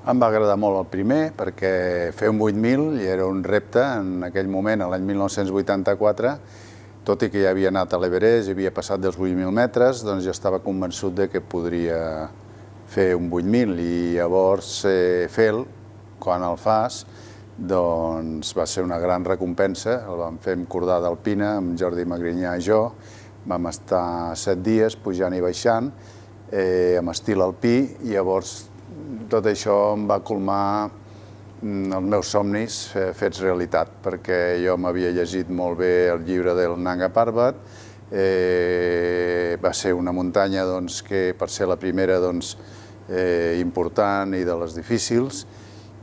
Em va agradar molt el primer perquè fer un 8.000 era un repte en aquell moment, l'any 1984, tot i que ja havia anat a l'Everest i havia passat dels 8.000 metres, doncs jo estava convençut de que podria fer un 8.000 i llavors fer-lo, quan el fas, doncs va ser una gran recompensa. El vam fer amb cordada alpina, amb Jordi Magrinyà i jo. Vam estar 7 dies pujant i baixant, amb estil alpí, i llavors tot això em va colmar els meus somnis fets realitat, perquè jo m'havia llegit molt bé el llibre del Nanga Parbat. Va ser una muntanya que, per ser la primera, important i de les difícils.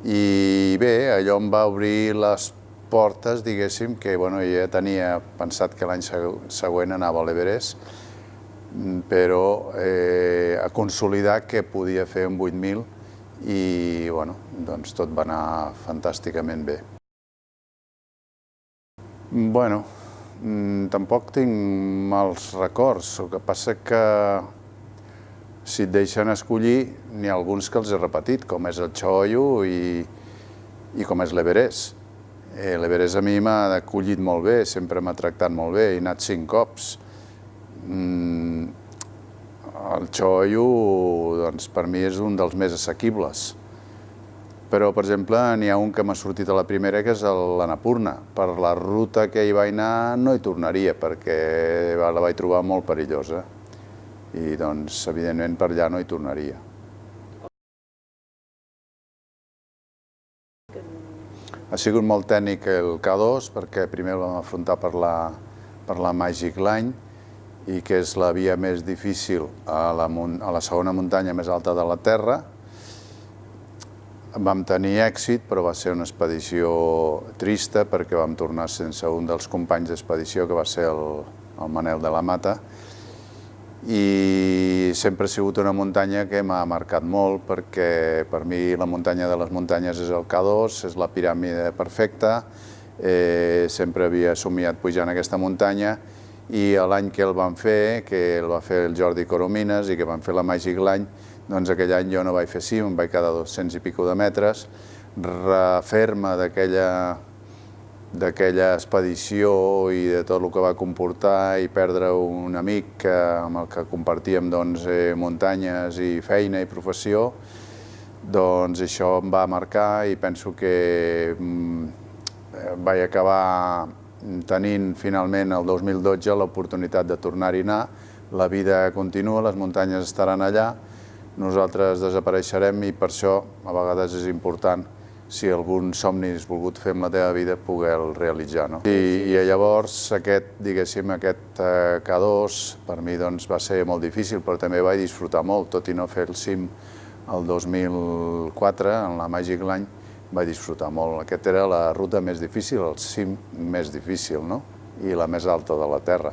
I bé, allò em va obrir les portes, diguéssim, que ja tenia pensat que l'any següent anava a l'Everest, però a consolidar que podia fer un 8.000 i tot va anar fantàsticament bé. Tampoc tinc mals records, el que passa que si et deixen escollir, n'hi ha alguns que els he repetit, com és el Cho-Oyu i com és l'Everest. L'Everest a mi m'ha acollit molt bé, sempre m'ha tractat molt bé, he anat 5 cops. El Cho-Oyu, per mi, és un dels més assequibles. Però, per exemple, n'hi ha un que m'ha sortit a la primera, que és l'Annapurna. Per la ruta que hi vaig anar no hi tornaria, perquè la vaig trobar molt perillosa. I, evidentment, per allà no hi tornaria. Ha sigut molt tècnic el K2, perquè primer el vam afrontar per la Magic Line, i que és la via més difícil a la segona muntanya més alta de la Terra. Vam tenir èxit, però va ser una expedició trista, perquè vam tornar sense un dels companys d'expedició, que va ser el Manel de la Mata. I sempre ha sigut una muntanya que m'ha marcat molt, perquè per mi la muntanya de les muntanyes és el K2, és la piràmide perfecta. Sempre havia somiat pujant aquesta muntanya, i l'any que el vam fer, que el va fer el Jordi Coromines i que vam fer la Magic Line, doncs aquell any jo no vaig fer cim, em vaig quedar a 200 i pico de metres. Refer-me d'aquella expedició i de tot el que va comportar i perdre un amic amb el que compartíem muntanyes i feina i professió, doncs això em va marcar i penso que vaig acabar tenint finalment el 2012 l'oportunitat de tornar-hi a anar. La vida continua, les muntanyes estaran allà, nosaltres desapareixerem i per això a vegades és important, si algun somni has volgut fer amb la teva vida, poder-lo realitzar. I llavors aquest K2 per mi va ser molt difícil, però també vaig disfrutar molt, tot i no fer el cim el 2004, en la Magic Line, vaig disfrutar molt. Aquesta era la ruta més difícil, el cim més difícil, i la més alta de la Terra.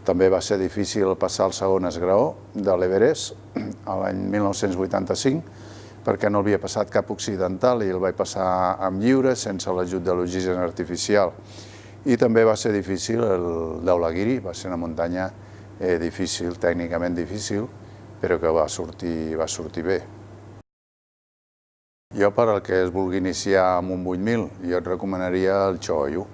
També va ser difícil passar el segon esgraó de l'Everest l'any 1985, perquè no havia passat cap occidental i el vaig passar amb lliure, sense l'ajut de l'oxigen artificial. I també va ser difícil el Dhaulagiri, va ser una muntanya difícil, tècnicament difícil, però que va sortir bé. Jo, per al que es vulgui iniciar amb un 8.000, jo et recomanaria el Cho-Oyu.